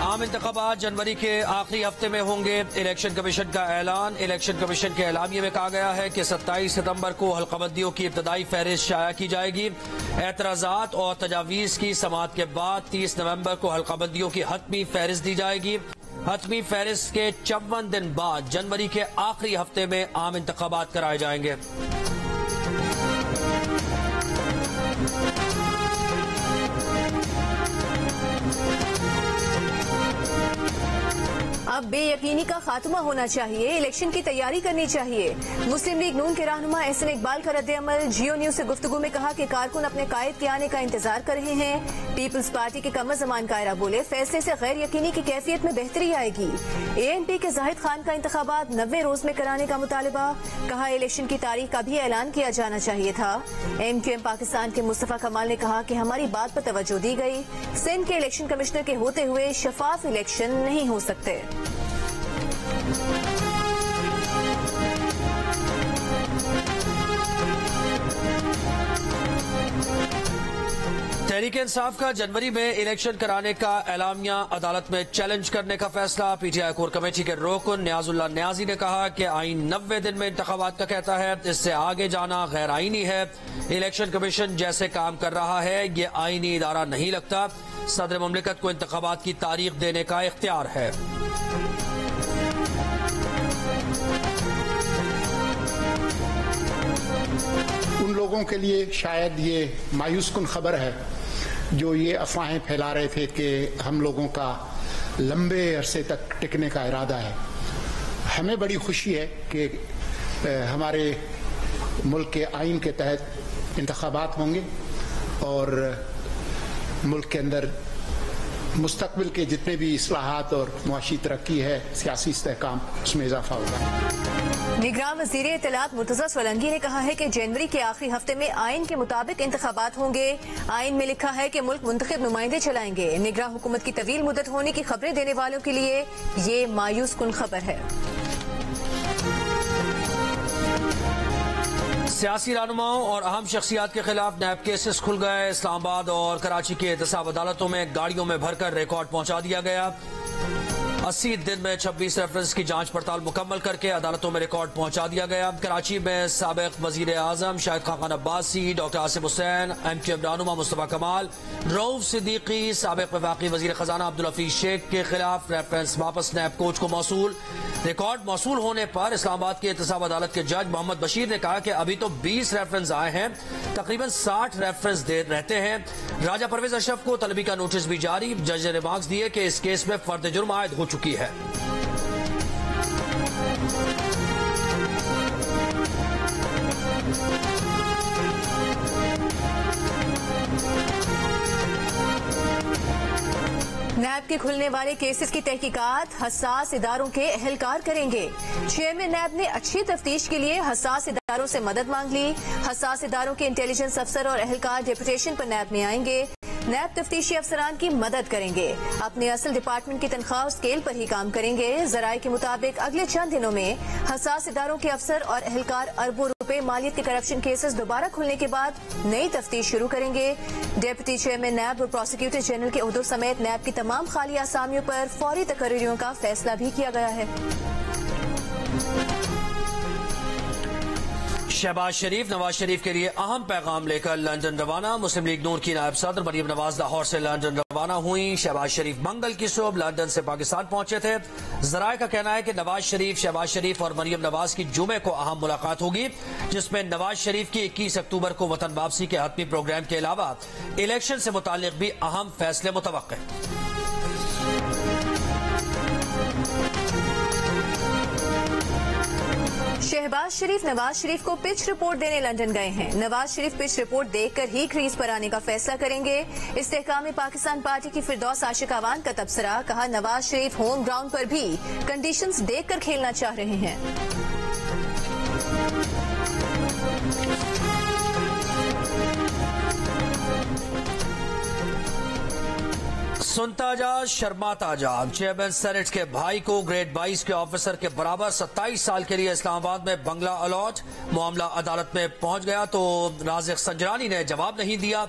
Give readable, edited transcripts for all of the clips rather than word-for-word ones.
आम इंतखाबात जनवरी के आखिरी हफ्ते में होंगे। इलेक्शन कमीशन का ऐलान। इलेक्शन कमीशन के ऐलानिये में कहा गया है कि 27 सितंबर को हल्काबंदियों की इब्तदाई फहरिस्त शाया की जाएगी। एतराजात और तजावीज की समाअत के बाद 30 नवंबर को हल्काबंदियों की हतमी फहरिस्त दी जाएगी। हतमी फहरिस्त के 54 दिन बाद जनवरी के आखिरी हफ्ते में आम इंतखाबात कराए जाएंगे। अब बेयकीनी का खात्मा होना चाहिए, इलेक्शन की तैयारी करनी चाहिए। मुस्लिम लीग नून के रहनुमा एहसन इकबाल का रद्द-ए-अमल। जियो न्यूज से गुफ्तगू में कहा कि कारकुन अपने कायद के आने का इंतजार कर रहे हैं। पीपल्स पार्टी के कमर-जमान कायरा बोले, फैसले से गैर यकीनी की कैफियत में बेहतरी आएगी। ANP के जाहिद खान का इंतखाबात 90 रोज में कराने का मुतालबा। कहा इलेक्शन की तारीख का भी ऐलान किया जाना चाहिए था। MQM पाकिस्तान के मुस्तफा कमाल ने कहा कि हमारी बात पर तवज्जो दी गई। सिंध के इलेक्शन कमिश्नर के होते हुए शफाफ इलेक्शन नहीं हो सकते। तहरीक इंसाफ का जनवरी में इलेक्शन कराने का एलामिया अदालत में चैलेंज करने का फैसला। PTI कोर कमेटी के रुकन नियाजुल्लाह नियाजी ने कहा कि आईन 90 दिन में इंतखाबात का कहता है, इससे आगे जाना गैर आईनी है। इलेक्शन कमीशन जैसे काम कर रहा है ये आईनी इदारा नहीं लगता। सदर ममलिकत को इंतखाबात की तारीख देने का इख्तियार है। उन लोगों के लिए शायद ये मायूस कुन खबर है जो ये अफवाहें फैला रहे थे कि हम लोगों का लंबे अरसे तक टिकने का इरादा है। हमें बड़ी खुशी है कि हमारे मुल्क के आइन के तहत इंतखाबात होंगे और मुल्क के अंदर मुस्तकबिल के जितने भी इस्लाहात और मुआशी तरक्की है, सियासी इस्तेहकाम, उसमें इजाफा होगा। निगरान वज़ीर इत्तलात मुर्तज़ा सोलंकी ने कहा है कि जनवरी के आखिरी हफ्ते में आइन के मुताबिक इंतखाबात होंगे। आइन में लिखा है कि मुल्क मुंतखब नुमाइंदे चलाएंगे। निगरान हुकूमत की तवील मुद्दत होने की खबरें देने वालों के लिए ये मायूस कुन खबर है। सियासी रहनुमाओं और अहम शख्सियात के खिलाफ नैब केसेस खुल गए। इस्लामाबाद और कराची के एहतसाब अदालतों में गाड़ियों में भरकर रिकॉर्ड पहुंचा दिया गया। 80 दिन में 26 रेफरेंस की जांच पड़ताल मुकम्मल करके अदालतों में रिकॉर्ड पहुंचा दिया गया। कराची में साबिक वजीर आजम शाहिद खान अब्बासी, डॉक्टर आसिफ हुसैन, MQM रहनुमा मुस्तफा कमाल, रऊफ सिद्दीकी, साबिक वफाकी वजीर खजाना अब्दुल हफीज शेख के खिलाफ रेफरेंस वापस नैब कोच को मौसूल। रिकॉर्ड मौसूल होने पर इस्लामाबाद के एहतसाब अदालत के जज मोहम्मद बशीर ने कहा कि अभी तो 20 रेफरेंस आए हैं, तकरीबन 60 रेफरेंस दे रहते हैं। राजा परवेज अशरफ को तलबी का नोटिस भी जारी। जज ने रिमार्क्स दिए कि इस केस में फर्द जुर्म आयद हो चुकी है। नैब के खुलने वाले केसेस की तहकीकात हसास इदारों के अहलकार करेंगे। चेयरमैन नैब ने अच्छी तफ्तीश के लिए हसास इदारों से मदद मांग ली। हसास इदारों के इंटेलिजेंस अफसर और अहलकार डेपुटेशन पर नैब में आएंगे। नैब तफ्तीशी अफसरान की मदद करेंगे। अपने असल डिपार्टमेंट की तनख्वाह स्केल पर ही काम करेंगे। जराये के मुताबिक अगले चंद दिनों में हसास इदारों के अफसर और अहलकार अरबों रुपए मालियत के करप्शन केसेस दोबारा खुलने के बाद नई तफ्तीश शुरू करेंगे। डेप्यूटी चेयरमैन नैब और प्रोसिक्यूटर जनरल के उहदों समेत नैब की तमाम खाली आसामियों पर फौरी तकर्रियों का फैसला भी किया गया है। शहबाज शरीफ नवाज शरीफ के लिए अहम पैगाम लेकर लंदन रवाना। मुस्लिम लीग नून की नायब सदर मरियम नवाज लाहौर से लंदन रवाना हुई। शहबाज शरीफ मंगल की सुबह लंदन से पाकिस्तान पहुंचे थे। जराये का कहना है कि नवाज शरीफ, शहबाज शरीफ और मरियम नवाज की जुमे को अहम मुलाकात होगी, जिसमें नवाज शरीफ की 21 अक्टूबर को वतन वापसी के हतमी प्रोग्राम के अलावा इलेक्शन से मुताल्लिक भी अहम फैसले मुतवक्के। शहबाज शरीफ नवाज शरीफ को पिच रिपोर्ट देने लंदन गए हैं। नवाज शरीफ पिच रिपोर्ट देखकर ही क्रीज पर आने का फैसला करेंगे। इस्तेहकाम पाकिस्तान पार्टी की फिरदौस आशिक अवान का तबसरा। कहा नवाज शरीफ होम ग्राउंड पर भी कंडीशंस देखकर खेलना चाह रहे हैं। सुनता जा शर्माता जा। चेयरमैन सेनेट के भाई को ग्रेड 22 के ऑफिसर के बराबर 27 साल के लिए इस्लामाबाद में बंगला अलॉट। मामला अदालत में पहुंच गया तो राज़िक संजरानी ने जवाब नहीं दिया।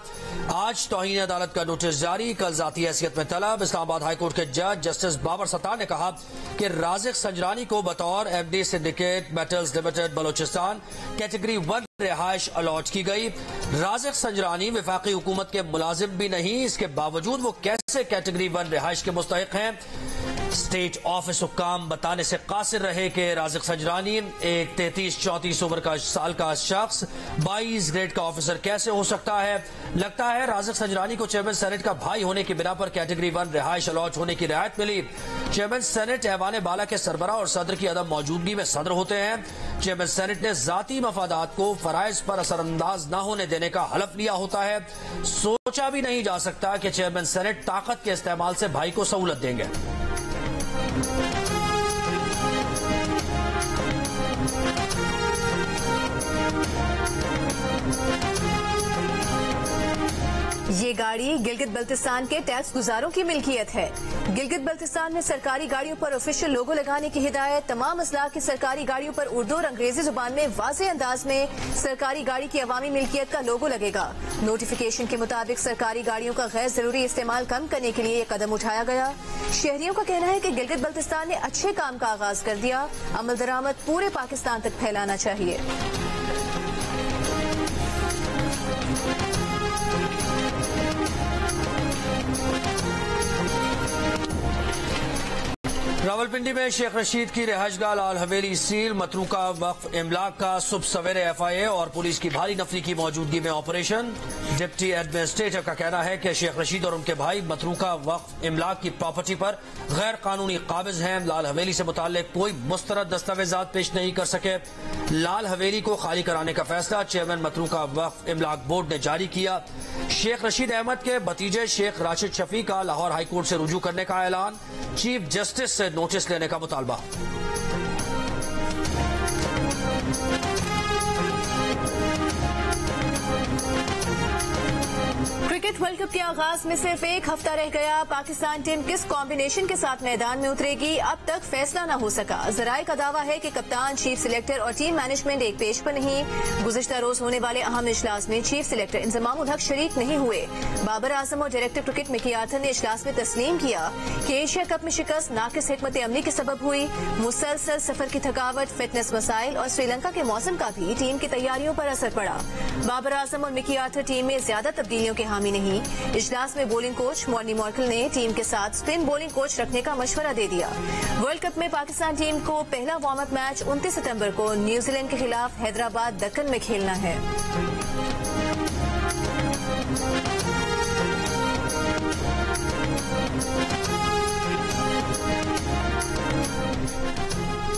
आज तौहीन अदालत का नोटिस जारी, कल जाती हैसियत में तलब। इस्लामाबाद हाईकोर्ट के जज जस्टिस बाबर सत्तार ने कहा कि राज़िक संजरानी को बतौर MD syndicate metals limited Balochistan category 1 रिहाइश अलॉट की गई। राज़िक संजरानी वफाकी हुकूमत के मुलाजिम भी नहीं, इसके बावजूद वो कैसे कैटेगरी 1 रिहाइश के मुस्तहिक हैं। स्टेट ऑफिस हुक्काम बताने से कासिर रहे कि राज़िक संजरानी एक 33-34 उम्र साल का शख्स 22 ग्रेड का ऑफिसर कैसे हो सकता है। लगता है राज़िक संजरानी को चेयरमैन सेनेट का भाई होने की बिना पर कैटेगरी 1 रिहाइश अलॉट होने की रियायत मिली। चेयरमैन सेनेट ऐवान बाला के सरबरा और सदर की अदम मौजूदगी में सदर होते हैं। चेयरमैन सेनेट ने जाती मफादात को फराइज पर असरअंदाज न होने देने का हलफ लिया होता है। सोचा भी नहीं जा सकता कि चेयरमैन सेनेट ताकत के इस्तेमाल से भाई को सहूलत देंगे। ये गाड़ी गिलगित बल्तिस्तान के टैक्स गुजारों की मिल्कियत है। गिलगित बल्तिस्तान में सरकारी गाड़ियों पर ऑफिशियल लोगो लगाने की हिदायत। तमाम अजला की सरकारी गाड़ियों पर उर्दू और अंग्रेजी जुबान में वाज़ेह अंदाज में सरकारी गाड़ी की अवामी मिल्कियत का लोगो लगेगा। नोटिफिकेशन के मुताबिक सरकारी गाड़ियों का गैर जरूरी इस्तेमाल कम करने के लिए ये कदम उठाया गया। शहरियों का कहना है कि गिलगित बल्तिस्तान ने अच्छे काम का आगाज कर दिया। अमल दरामद पूरे पाकिस्तान तक फैलाना चाहिए। रावलपिंडी में शेख रशीद की रिहाइशगाह लाल हवेली सील। मतरूका वक्फ इमलाक का सुबह सवेरे FIA और पुलिस की भारी नफरी की मौजूदगी में ऑपरेशन। डिप्टी एडमिनिस्ट्रेटर का कहना है कि शेख रशीद और उनके भाई मतरूका वक्फ इमलाक की प्रॉपर्टी पर गैर कानूनी काबिज हैं। लाल हवेली से मुताल्लिक कोई मुस्तरद दस्तावेजात पेश नहीं कर सके। लाल हवेली को खाली कराने का फैसला चेयरमैन मतरूका वक्फ इमलाक बोर्ड ने जारी किया। शेख रशीद अहमद के भतीजे शेख राशिद शफी का लाहौर हाईकोर्ट से रुजू करने का ऐलान। चीफ जस्टिस से नोटिस लेने का मुतालबा। क्रिकेट वर्ल्ड कप के आगाज में सिर्फ एक हफ्ता रह गया। पाकिस्तान टीम किस कॉम्बिनेशन के साथ मैदान में उतरेगी अब तक फैसला न हो सका। जराये का दावा है कि कप्तान, चीफ सिलेक्टर और टीम मैनेजमेंट एक पेज पर नहीं। गुज़िश्ता रोज होने वाले अहम इजलास में चीफ सिलेक्टर इंजमाम उल हक शरीक नहीं हुए। बाबर आजम और डायरेक्टर क्रिकेट मिकी आर्थर ने इजलास में तस्लीम किया कि एशिया कप में शिकस्त नाकिस हिकमत अमली के सबब हुई। मुसलसल सफर की थकावट, फिटनेस मसाइल और श्रीलंका के मौसम का भी टीम की तैयारियों पर असर पड़ा। बाबर आजम और मिकी आर्थर टीम में ज्यादा तब्दीलियों के हामी नहीं। इजलास में बोलिंग कोच मॉर्नी मॉर्कल ने टीम के साथ स्पिन बोलिंग कोच रखने का मशवरा दे दिया। वर्ल्ड कप में पाकिस्तान टीम को पहला वार्म अप मैच 29 सितंबर को न्यूजीलैंड के खिलाफ हैदराबाद दक्कन में खेलना है।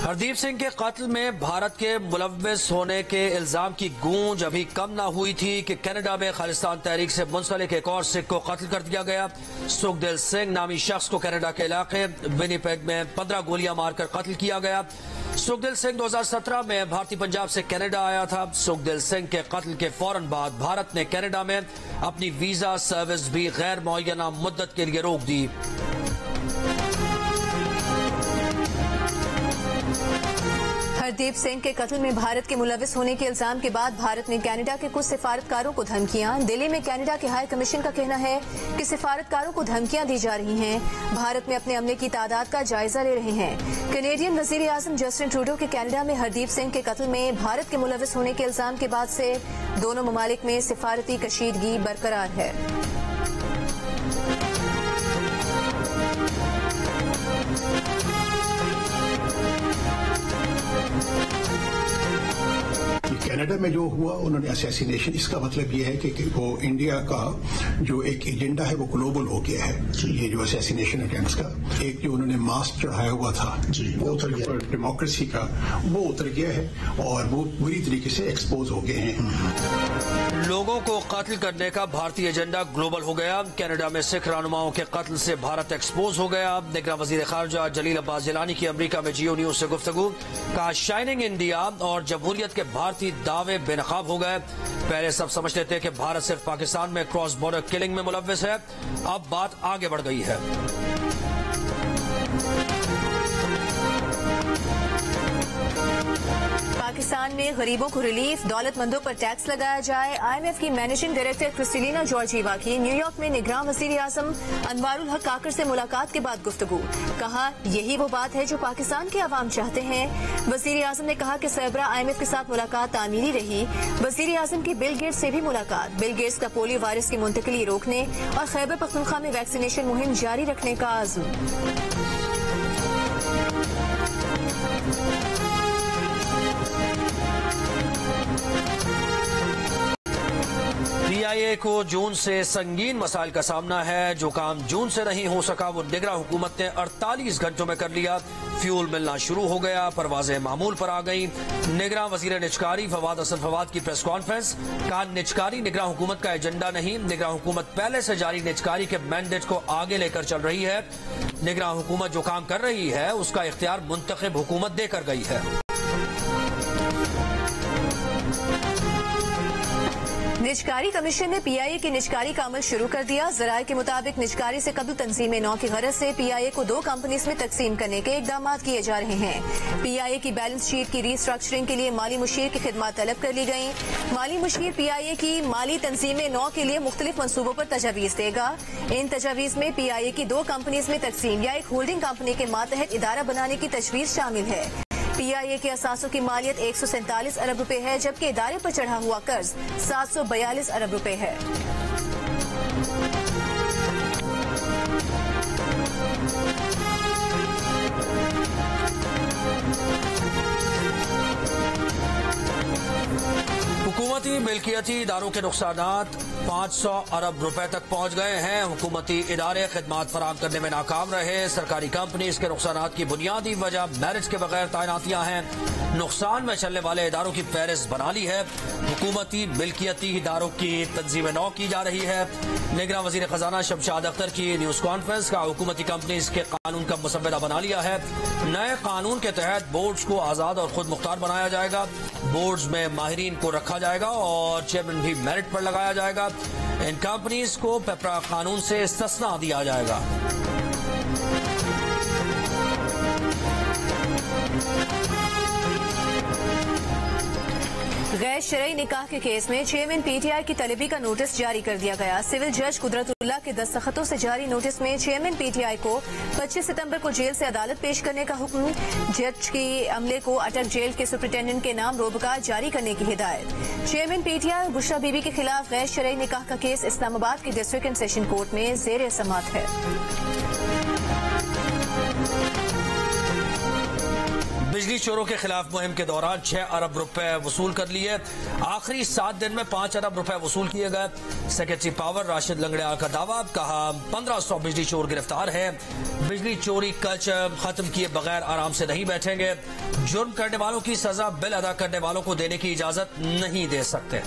हरदीप सिंह के कत्ल में भारत के मुलव्विस होने के इल्जाम की गूंज अभी कम न हुई थी कि कनाडा में खालिस्तान तहरीक से मुंसलिक एक और सिख को कत्ल कर दिया गया। सुखदिल सिंह नामी शख्स को कनाडा के इलाके विनिपेग में 15 गोलियां मारकर कत्ल किया गया। सुखदिल सिंह 2017 में भारतीय पंजाब से कनाडा आया था। सुखदिल सिंह के कत्ल के फौरन बाद भारत ने कनाडा में अपनी वीजा सर्विस भी गैर मुअय्यना मुद्दत के लिए रोक दी। हरदीप सिंह के कत्ल में भारत के मुलविस होने के इल्जाम के बाद भारत ने कनाडा के कुछ सिफारतकारों को धमकियां। दिल्ली में कनाडा के हाई कमीशन का कहना है कि सिफारतकारों को धमकियां दी जा रही हैं। भारत में अपने अमले की तादाद का जायजा ले रहे हैं। कनेडियन वजीर आजम जस्टिन ट्रूडो के कनाडा में हरदीप सिंह के कत्ल में भारत के मुलविस होने के इल्जाम के बाद से दोनों ममालिक में सिफारती कशीदगी बरकरार है। कनाडा में जो हुआ उन्होंने असैसिनेशन, इसका मतलब ये है कि वो इंडिया का जो एक एजेंडा है वो ग्लोबल हो गया है। ये जो असैसिनेशन अटेम्प्ट्स का एक जो उन्होंने मास्क चढ़ाया हुआ था वो उतर गया, डेमोक्रेसी का वो उतर गया है और वो बुरी तरीके से एक्सपोज हो गए हैं। लोगों को कत्ल करने का भारतीय एजेंडा ग्लोबल हो गया। कनाडा में सिख रहनुमाओं के कत्ल से भारत एक्सपोज हो गया। निगरान वजीर खारजा जलील अब्बास जिलानी की अमरीका में जियो न्यूज से गुफ्तगू। कहा शाइनिंग इंडिया और जमहूरियत के भारतीय दाग दावे बेनकाब हो गए। पहले सब समझते थे कि भारत सिर्फ पाकिस्तान में क्रॉस बॉर्डर किलिंग में मुलव्विस है, अब बात आगे बढ़ गई है। पाकिस्तान में गरीबों को रिलीफ, दौलतमंदों पर टैक्स लगाया जाए। IMF की मैनेजिंग डायरेक्टर क्रिस्टलिना जॉर्जीवा की न्यूयॉर्क में निगरान वजीर आजम अनवारुल हक काकर से मुलाकात के बाद गुफ्तगू। कहा, यही वो बात है जो पाकिस्तान के अवाम चाहते हैं। वजीर आजम ने कहा कि सरबरा IMF के साथ मुलाकात तामीरी रही। वजीर आजम की बिल गेट्स से भी मुलाकात। बिल गेट्स का पोलियो वायरस की मुंतकिली रोकने और खैबर पख्तूनख्वा में वैक्सीनेशन मुहिम जारी रखने का आज़म। PIA को जून से संगीन मसाइल का सामना है। जो काम जून से नहीं हो सका वो निगरान हुकूमत ने 48 घंटों में कर लिया। फ्यूल मिलना शुरू हो गया, परवाजें मामूल पर आ गई। निगरान वजीर निचकारी फवाद हसन फवाद की प्रेस कॉन्फ्रेंस। कहा, निचकारी निगरान हुकूमत का एजेंडा नहीं, निगरान हुकूमत पहले से जारी निचकारी के मैंडेट को आगे लेकर चल रही है। निगरान हुकूमत जो काम कर रही है उसका इख्तियार मुंतखब हुकूमत देकर गई है। निचकारी कमीशन ने PIA की निचकारी का अमल शुरू कर दिया। जराये के मुताबिक निचकारी से कबल तंजीम नौ की गरज से PIA को 2 कंपनीज में तकसीम करने के इकदाम किए जा रहे हैं। PIA की बैलेंस शीट की रीस्ट्रक्चरिंग के लिए माली मुशीर की खिदमत तलब कर ली गई। माली मुशीर PIA की माली तंजीम नौ के लिए मुख्तलिफ मनसूबों पर तजावीज देगा। इन तजावीज में PIA की 2 कंपनीज में तकसीम या एक होल्डिंग कंपनी के मातहत इदारा बनाने की तजवीज शामिल है। PIA के असासों की मालियत 147 अरब रुपए है, जबकि इदारे पर चढ़ा हुआ कर्ज 742 अरब रुपए है। हुकूमती मिल्कियती इदारों के नुकसानात 500 अरब रुपए तक पहुंच गए हैं। हुकूमती इदारे खिदमात फराहम करने में नाकाम रहे। सरकारी कंपनी इसके नुकसानात की बुनियादी वजह मैरिज के बगैर तैनातियां हैं। नुकसान में चलने वाले इदारों की फहरिस्त बना ली है। हुकूमती मिल्कियती इदारों की तंजीम नौ की जा रही है। निगरान वजीर खजाना शमशाद अख्तर की न्यूज कॉन्फ्रेंस का हुकूमती कंपनी के कानून का मुसव्वदा बना लिया है। नए कानून के तहत बोर्ड्स को आजाद और खुद मुख्तार बनाया जाएगा। बोर्ड्स में माहिरीन को रखा जाएगा और चेयरमैन भी मेरिट पर लगाया जाएगा। इन कंपनीज को पेपरा कानून से इस्तिस्ना दिया जाएगा। गैर शरई निकाह के केस में चेयरमैन PTI की तलबी का नोटिस जारी कर दिया गया। सिविल जज कुदरतुल्लाह के दस्तखतों से जारी नोटिस में चेयरमैन PTI को 25 सितंबर को जेल से अदालत पेश करने का हुक्म। जज की अमले को अटक जेल के सुपरिटेंडेंट के नाम रोबका जारी करने की हिदायत। चेयरमैन PTI और बुशरा बीबी के खिलाफ गैर शरई निकाह का केस इस्लामाबाद के डिस्ट्रिक्ट एंड सेशन कोर्ट में जेर समाअत है। बिजली चोरों के खिलाफ मुहिम के दौरान 6 अरब रुपए वसूल कर लिए। आखिरी 7 दिन में 5 अरब रुपए वसूल किए गए। सेक्रेटरी पावर राशिद लंगड़ियाल का दावा। कहा, 1500 बिजली चोर गिरफ्तार है। बिजली चोरी कल्चर खत्म किए बगैर आराम से नहीं बैठेंगे। जुर्म करने वालों की सजा बिल अदा करने वालों को देने की इजाजत नहीं दे सकते।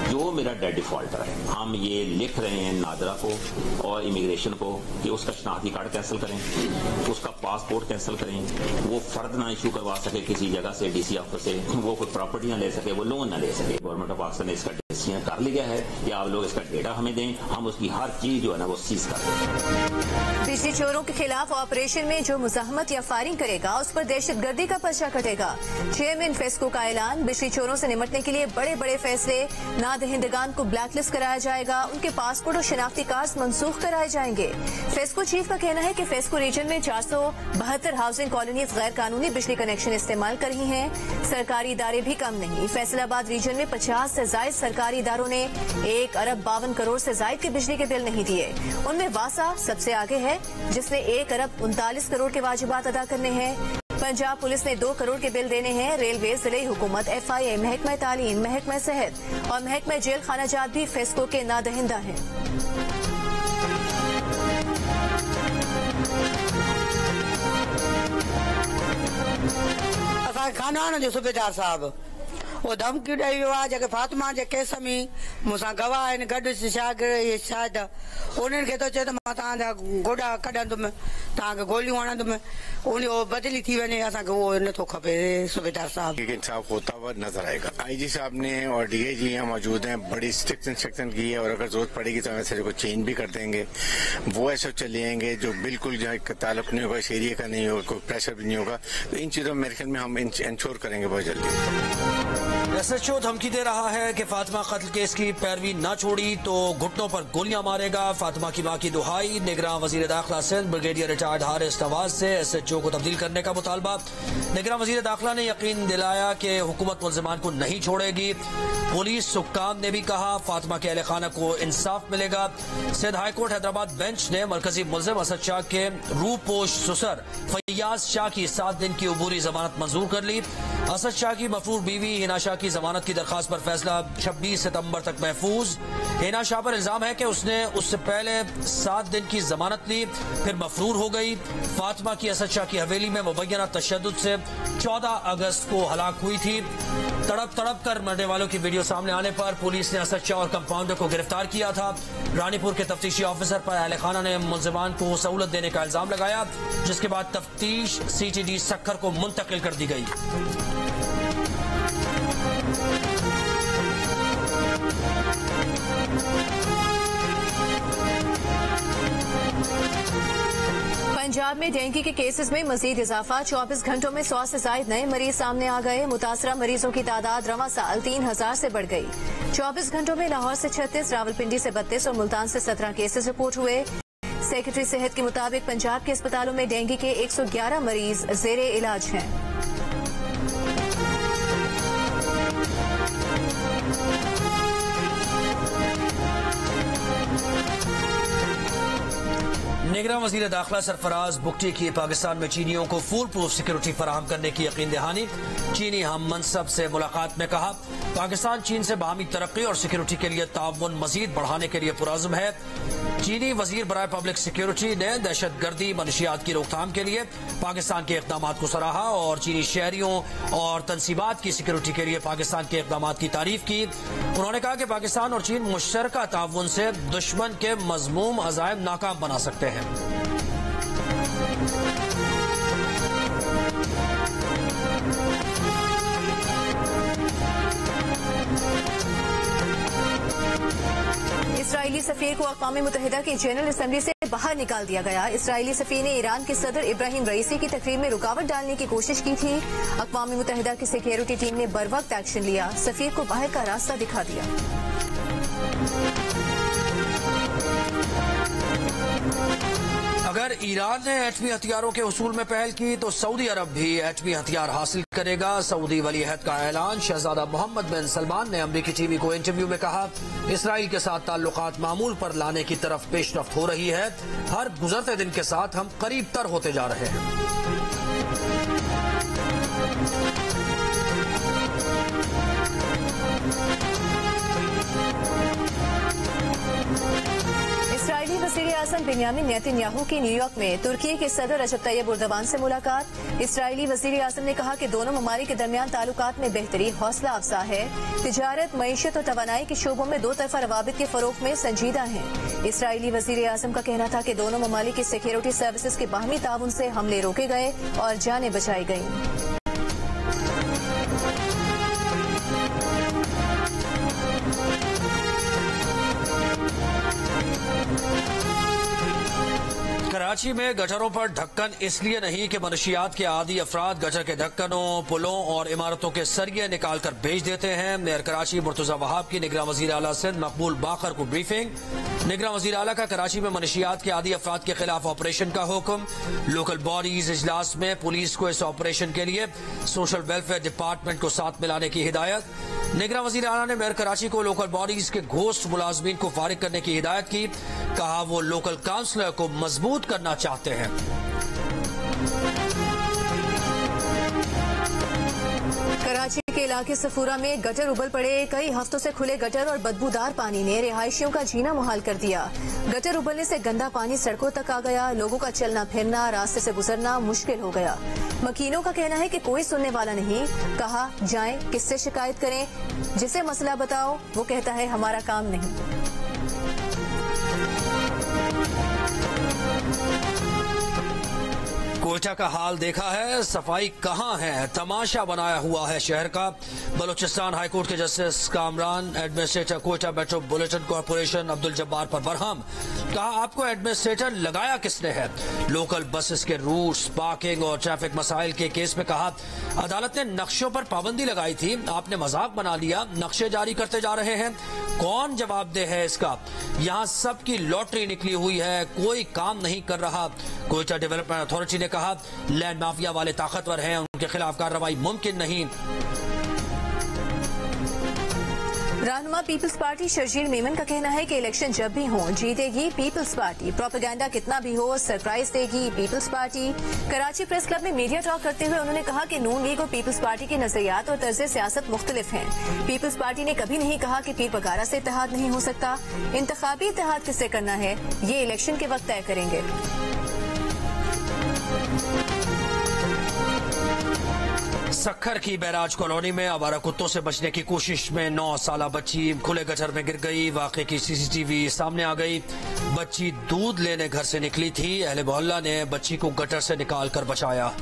जो मेरा डेट डिफॉल्टर है, हम ये लिख रहे हैं नादरा को और इमिग्रेशन को कि उसका शनाख्ती कार्ड कैंसिल करें, उसका पासपोर्ट कैंसिल करें, वो फर्द ना इशू करवा सके किसी जगह से DC ऑफिस से, वो कोई प्रॉपर्टी ना ले सके, वो लोन ना ले सके। गवर्नमेंट ऑफ पाकिस्तान ने इसका डिसीजन कर लिया है कि आप लोग इसका डेटा हमें दें, हम उसकी हर चीज जो है ना वो सीज कर दें। बिजली चोरों के खिलाफ ऑपरेशन में जो मुजाहमत या फायरिंग करेगा उस पर दहशतगर्दी का पर्चा कटेगा। चेयरमैन फेस्को का ऐलान। बिजली चोरों से निपटने के लिए बड़े बड़े फैसले। नादहिंदगान को ब्लैकलिस्ट कराया जाएगा। उनके पासपोर्ट और शनाख्ती कार्ड मनसूख कराए जाएंगे। फेस्को चीफ का कहना है कि फेस्को रीजन में 472 हाउसिंग कॉलोनीज गैर कानूनी बिजली कनेक्शन इस्तेमाल कर रही हैं। सरकारी इदारे भी कम नहीं। फैसलाबाद रीजन में 50 से जायद सरकारी इदारों ने 1 अरब 52 करोड़ से जायद के बिजली के बिल नहीं दिए। उनमें वासा सबसे आगे है, जिसने 1 अरब 39 करोड़ के वाजिबात अदा करने हैं। पंजाब पुलिस ने 2 करोड़ के बिल देने हैं। रेलवे, जिले हुकूमत, FIA, महकमा तालीम, महकमा सेहत और महकमा जेल खाना जात भी फेस्को के नादहिंदा हैं। खाना जो सूबेदार साहब वो धमकी ॾेई वियो आहे जेके फातिमा जे केस में मूंसां गवाह आहिनि गॾु शायद उन्हनि खे थो चए त मां तव्हांजा गोॾा कढंदुमि तव्हांखे गोलियूं हणंदुमि उन बदिली थी वञे असांखे उहो नथो खपे सूबेदार साहब। इंसाफ होता हुआ नजर आएगा। आईजी साहब ने और डीआईजी यहाँ मौजूद हैं, बड़ी स्ट्रिक्ट इंस्ट्रक्शन की है और अगर जरूरत पड़ेगी तो हम ऐसे को चेंज भी कर देंगे। वो ऐसे चले जाएंगे जो बिल्कुल जहाँ ताल्लुक नहीं होगा, इस एरिया का नहीं होगा, कोई प्रेशर भी नहीं होगा। तो इन चीजों मेरे ख्याल में हम इंश्योर करेंगे बहुत जल्दी। एसएचओ धमकी दे रहा है कि फातिमा कत्ल केस की पैरवी न छोड़ी तो घुटनों पर गोलियां मारेगा। फातिमा की मां की दुहाई। निगरान वजीर दाखिला सिंध ब्रिगेडियर रिटायर्ड हारिस नवाज से एसएचओ को तब्दील करने का मुतालबा। निगरान वजीर दाखिला ने यकीन दिलाया कि हुकूमत मुल्जिमान को नहीं छोड़ेगी। पुलिस हुक्काम ने भी कहा फातिमा के अहले खाना को इंसाफ मिलेगा। सिंध हाईकोर्ट हैदराबाद बेंच ने मरकजी मुल्जिम असद शाह के रूपोश ससुर फैयाज शाह की 7 दिन की अबूरी जमानत मंजूर कर ली। असद शाह की मफरूर बीवी हिना शाह की जमानत की दरखास्त पर फैसला 26 सितंबर तक महफूज। हिना शाह पर इल्जाम है कि उसने उससे पहले 7 दिन की जमानत ली, फिर मफरूर हो गई। फातिमा की असद शाह की हवेली में मुबैना तशद्दुद से 14 अगस्त को हलाक हुई थी। तड़प कर मरने वालों की वीडियो सामने आने पर पुलिस ने असद शाह और कंपाउंडर को गिरफ्तार किया था। रानीपुर के तफ्तीशी ऑफिसर पर अहले खाना ने मुल्जिमान को सहूलत देने का इल्जाम लगाया, जिसके बाद तफ्तीश सीटीडी सक्खर को मुंतकिल कर दी गई। पंजाब में डेंगू के केसेस में मजीद इजाफा। 24 घंटों में 100 से ज्यादा नए मरीज सामने आ गए। मुतासरा मरीजों की तादाद रवां साल 3000 से बढ़ गई। 24 घंटों में लाहौर से 36, रावलपिंडी से 32 और मुल्तान से 17 केसेस रिपोर्ट हुए। सेक्रेटरी सेहत के मुताबिक पंजाब के अस्पतालों में डेंगू के 111 मरीज जेरे इलाज हैं। निगरान वजीर दाखिला सरफराज बुगटी की पाकिस्तान में चीनियों को फुल प्रूफ सिक्योरिटी फराहम करने की यकीन दहानी। चीनी हम मनसब से मुलाकात में कहा पाकिस्तान चीन से बाहमी तरक्की और सिक्योरिटी के लिए ताउन मजीद बढ़ाने के लिए पुरअज़्म है। चीनी वजीर बराए पब्लिक सिक्योरिटी ने दहशत गर्दी मनशियात की रोकथाम के लिए पाकिस्तान के इक़दाम को सराहा और चीनी शहरियों और तनसीबात की सिक्योरिटी के लिए पाकिस्तान के इक़दाम की तारीफ की। उन्होंने कहा कि पाकिस्तान और चीन मुश्तरका ताउन से दुश्मन के मज़मूम अज़ाइम नाकाम बना सकते हैं। इसराइली सफीर को अक़वाम मुत्तहिदा की जनरल असम्बली से बाहर निकाल दिया गया। इसराइली सफीर ने ईरान के सदर इब्राहिम रईसी की तकरीर में रुकावट डालने की कोशिश की थी। अक़वाम मुत्तहिदा की सिक्योरिटी टीम ने बरवक्त एक्शन लिया, सफीर को बाहर का रास्ता दिखा दिया। अगर ईरान ने एटमी हथियारों के उसूल में पहल की तो सऊदी अरब भी एटमी हथियार हासिल करेगा। सऊदी वली अहद का ऐलान। शहजादा मोहम्मद बिन सलमान ने अमरीकी टीवी को इंटरव्यू में कहा इसराइल के साथ ताल्लुकात मामूल पर लाने की तरफ पेशरफ्त हो रही है। हर गुजरते दिन के साथ हम करीब तर होते जा रहे हैं। इसराइली वज़ीर आज़म बेंयामिन नेतन्याहू की न्यूयॉर्क में तुर्की के सदर रजब तैयब एर्दोगान से मुलाकात। इसराइली वज़ीर आज़म ने कहा कि दोनों ममालिक के दरमियान ताल्लुकात में बेहतरी हौसला अफजा है। तिजारत, मईशत और तवानाई के शोबों में दो तरफा रवाबित के फरोग में संजीदा है। इसराइली वज़ीर आज़म का कहना था कि दोनों ममालिक की सिक्योरिटी सर्विसेज के बाहमी ताउन से हमले रोके गए और जानें बचाई गयी। कराची में गटरों पर ढक्कन इसलिए नहीं कि मनशियात के आदी अफराद गटर के ढक्कनों, पुलों और इमारतों के सरिये निकाल कर बेच देते हैं। मेयर कराची मुर्तजा वहाब की निगरान वजीर आला सिंध मकबूल बाकर को ब्रीफिंग। निगरान वजीर आला का कराची में मनशियात के आदी अफराद के खिलाफ ऑपरेशन का हुक्म। लोकल बॉडीज इजलास में पुलिस को इस ऑपरेशन के लिए सोशल वेलफेयर डिपार्टमेंट को साथ मिलाने की हिदायत। निगरान वजीर आला ने मेयर कराची को लोकल बॉडीज के घोस्ट मुलाजमीन को फारिग करने की हिदायत की। कहा वो लोकल काउंसलर को मजबूत करना चाहते हैं। कराची के के इलाके सफूरा में गटर उबल पड़े। कई हफ्तों से खुले गटर और बदबूदार पानी ने रिहायशियों का जीना मुहाल कर दिया। गटर उबलने से गंदा पानी सड़कों तक आ गया। लोगों का चलना फिरना, रास्ते से गुजरना मुश्किल हो गया। मकीनों का कहना है कि कोई सुनने वाला नहीं। कहा जाएं, किससे शिकायत करें? जिसे मसला बताओ वो कहता है हमारा काम नहीं। कोयटा का हाल देखा है, सफाई कहाँ है? तमाशा बनाया हुआ है शहर का। बलूचिस्तान हाईकोर्ट के justice Kamran administrator Quetta metropolitan corporation Abdul Jabbar पर बरहम। कहा आपको एडमिनिस्ट्रेटर लगाया किसने है? लोकल बसेस के रूट्स, पार्किंग और ट्रैफिक मसाइल के केस में कहा अदालत ने नक्शों पर पाबंदी लगाई थी, आपने मजाक बना लिया, नक्शे जारी करते जा रहे हैं। कौन जवाबदेह है इसका? यहाँ सबकी लॉटरी निकली हुई है, कोई काम नहीं कर रहा। कोयटा डेवलपमेंट अथॉरिटी ने कहा लैंड माफिया वाले ताकतवर हैं, उनके खिलाफ कार्रवाई मुमकिन नहीं। रहनुमा पीपल्स पार्टी शर्जील मेमन का कहना है कि इलेक्शन जब भी हो जीतेगी पीपल्स पार्टी। प्रोपेगेंडा कितना भी हो सरप्राइज देगी Peoples Party. Karachi press club में मीडिया टॉक करते हुए उन्होंने कहा कि नून लीग और पीपल्स पार्टी के नजरियात और तर्ज सियासत मुख्तलिफ हैं। पीपल्स पार्टी ने कभी नहीं कहा कि पीर पगारा से इत्तेहाद नहीं हो सकता। इंतखाबी इत्तेहाद किससे करना है ये इलेक्शन के वक्त तय करेंगे। सक्खर की बैराज कॉलोनी में आवारा कुत्तों से बचने की कोशिश में 9 साला बच्ची खुले गटर में गिर गई। वाकये की सीसीटीवी सामने आ गई। बच्ची दूध लेने घर से निकली थी। अहले मोहल्ला ने बच्ची को गटर से निकाल कर बचाया।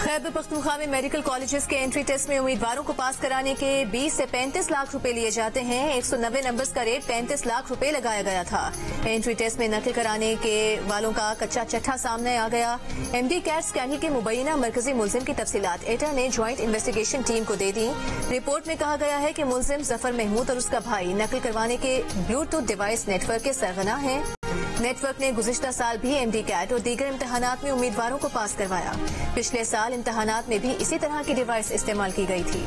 खैबर पख्तूनख्वा में मेडिकल कॉलेजेस के एंट्री टेस्ट में उम्मीदवारों को पास कराने के 20 से 35 लाख रुपए लिए जाते हैं। 190 नंबर्स का रेट 35 लाख रुपए लगाया गया था। एंट्री टेस्ट में नकल कराने के वालों का कच्चा चट्ठा सामने आ गया। एमडी कैट स्कैंडल के मुबैना मरकजी मुलजिम की तफसीलात एटा ने ज्वाइंट इन्वेस्टिगेशन टीम को दे दी। रिपोर्ट में कहा गया है कि मुलजिम जफर महमूद और उसका भाई नकल करवाने के ब्लूटूथ डिवाइस नेटवर्क के सरगना है। नेटवर्क ने गुज़िश्ता साल भी एमडी कैट और दीगर इम्तहानात में उम्मीदवारों को पास करवाया। पिछले साल इम्तहानात में भी इसी तरह की डिवाइस इस्तेमाल की गई थी।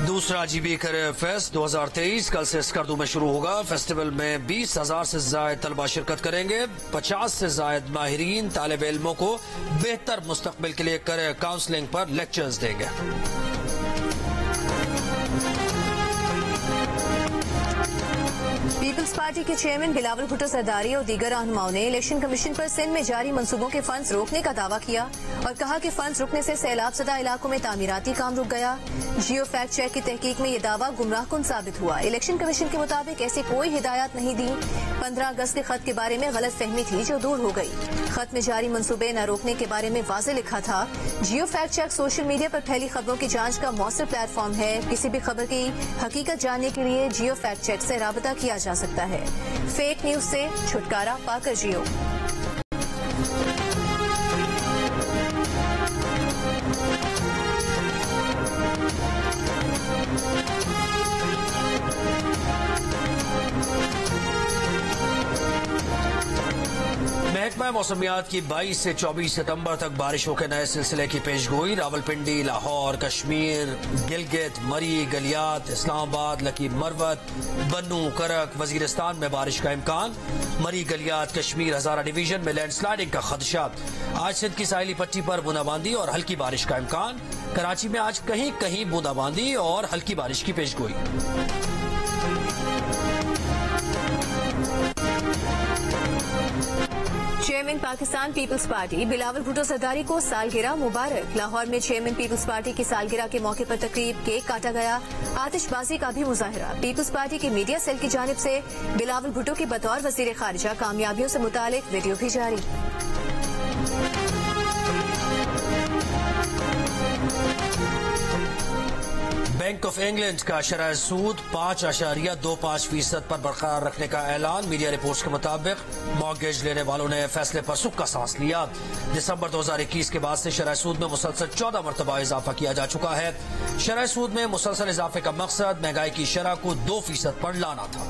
दूसरा जीबी करियर फेस्ट 2023 कल से स्कर्दू में शुरू होगा। फेस्टिवल में 20,000 से ज्यादा तलबा शिरकत करेंगे। 50 से ज्यादा माहिरीन तालिब इल्मों को बेहतर मुस्तकबिल के लिए करियर काउंसलिंग पर लेक्चर्स देंगे। पीपल्स पार्टी के चेयरमैन बिलावल भुट्टो सरदारी और दीगर रहनुमाओं ने इलेक्शन कमीशन पर सिंध में जारी मंसूबों के फंड्स रोकने का दावा किया और कहा कि फंड्स रुकने से सैलाब ज़दा इलाकों में तामीराती काम रुक गया। जियो फैक्ट चेक की तहकीक में ये दावा गुमराहकुन साबित हुआ। इलेक्शन कमीशन के मुताबिक ऐसी कोई हिदायत नहीं दी। 15 अगस्त के खत के बारे में गलत फहमी थी जो दूर हो गई। खत में जारी मंसूबे न रोकने के बारे में वाज़ेह लिखा था। जियो फैक्ट चेक सोशल मीडिया पर फैली खबरों की जांच का मौसर प्लेटफॉर्म है। किसी भी खबर की हकीकत जानने के लिए जियो फैक्ट चेक से राबता किया जा सकता है। फेक न्यूज से छुटकारा पाकर जियो। महकमा मौसमियात की 22 से 24 सितंबर तक बारिशों के नए सिलसिले की पेशगोई। रावलपिंडी, लाहौर, कश्मीर, गिलगित, मरी, गलियात, इस्लामाबाद, लकी मरवत, बन्नू, करक, वजीरिस्तान में बारिश का इम्कान। मरी, गलियात, कश्मीर, हजारा डिवीजन में लैंडस्लाइडिंग का खदशा। आज सिंध की साहिली पट्टी पर बूंदाबांदी और हल्की बारिश का इम्कान। कराची में आज कहीं कहीं बूंदाबांदी और हल्की बारिश की पेशगोई। चेयरमैन पाकिस्तान पीपल्स पार्टी बिलावल भुट्टो सरदारी को सालगिरह मुबारक। लाहौर में चेयरमैन पीपल्स पार्टी की सालगिरह के मौके पर तकरीब, केक काटा गया। आतिशबाजी का भी मुजाहरा। पीपल्स पार्टी के मीडिया सेल की जानिब से बिलावल भुट्टो की बतौर वजीर खारिजा कामयाबियों से मुतालिक वीडियो भी जारी। बैंक ऑफ इंग्लैंड का शरह सूद 5.25% पर बरकरार रखने का ऐलान। मीडिया रिपोर्ट्स के मुताबिक मॉर्गेज लेने वालों ने फैसले पर सुख का सांस लिया। दिसंबर 2021 के बाद से शरह सूद में मुसलसल 14 मरतबा इजाफा किया जा चुका है। शरह सूद में मुसलसल इजाफे का मकसद महंगाई की शरह को 2% पर लाना था।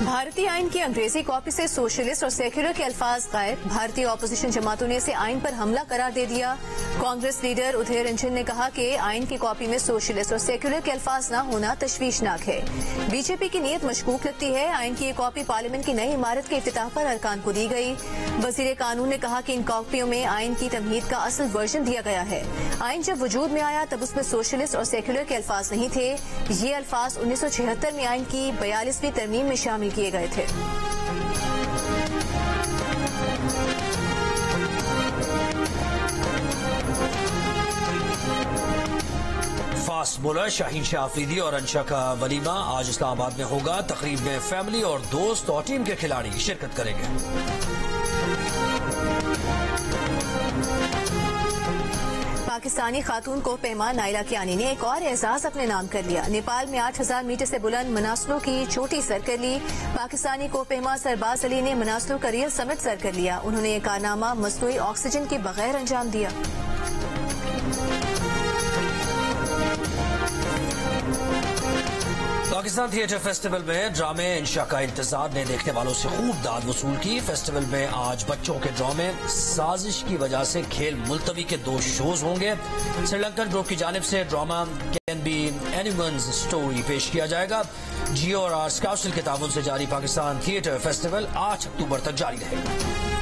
भारतीय आइन की अंग्रेजी कॉपी से सोशलिस्ट और सेक्युलर के अल्फाज गायब। भारतीय ऑपोजिशन जमातों ने इसे आइन पर हमला करार दे दिया। कांग्रेस लीडर उधेर रंजन ने कहा कि आइन की कॉपी में सोशलिस्ट और सेक्युलर के अल्फाज न होना तशवीशनाक है। बीजेपी की नीयत मशकूक लगती है। आइन की ये कॉपी पार्लियामेंट की नई इमारत के इफ्तिताह पर अरकान को दी गई। वजीर कानून ने कहा कि इन कॉपियों में आइन की तमहीद का असल वर्जन दिया गया है। आइन जब वजूद में आया तब उसमें सोशलिस्ट और सेक्युलर के अल्फाज नहीं थे। ये अल्फाज 1976 में आइन की 42वीं तरमीम में शामिल किए गए थे। फास्ट बॉलर शाहीन शाह अफरीदी और अंशा का वलीमा आज इस्लामाबाद में होगा। तकरीब में फैमिली और दोस्त और टीम के खिलाड़ी शिरकत करेंगे। पाकिस्तानी खातून को पेमा नाइला कियानी ने एक और एजाज अपने नाम कर लिया। नेपाल में 8000 मीटर से बुलंद मनासलो की चोटी सर कर ली। पाकिस्तानी को पेमा सरबाज अली ने मनासलो का रियल समिट सर कर लिया। उन्होंने ये कारनामा मसनूई ऑक्सीजन के बगैर अंजाम दिया। पाकिस्तान थिएटर फेस्टिवल में ड्रामे इंशा का इंतजार ने देखने वालों से खूब दाद वसूल की। फेस्टिवल में आज बच्चों के ड्रामे साजिश की वजह से खेल मुलतवी के 2 शोज होंगे। श्रीलंकन ग्रुप की जानिब से drama can be anyone's story पेश किया जाएगा। जियो और आर्ट्स काउंसिल के ताउन से जारी पाकिस्तान थिएटर फेस्टिवल 8 अक्टूबर तक जारी रहेगा।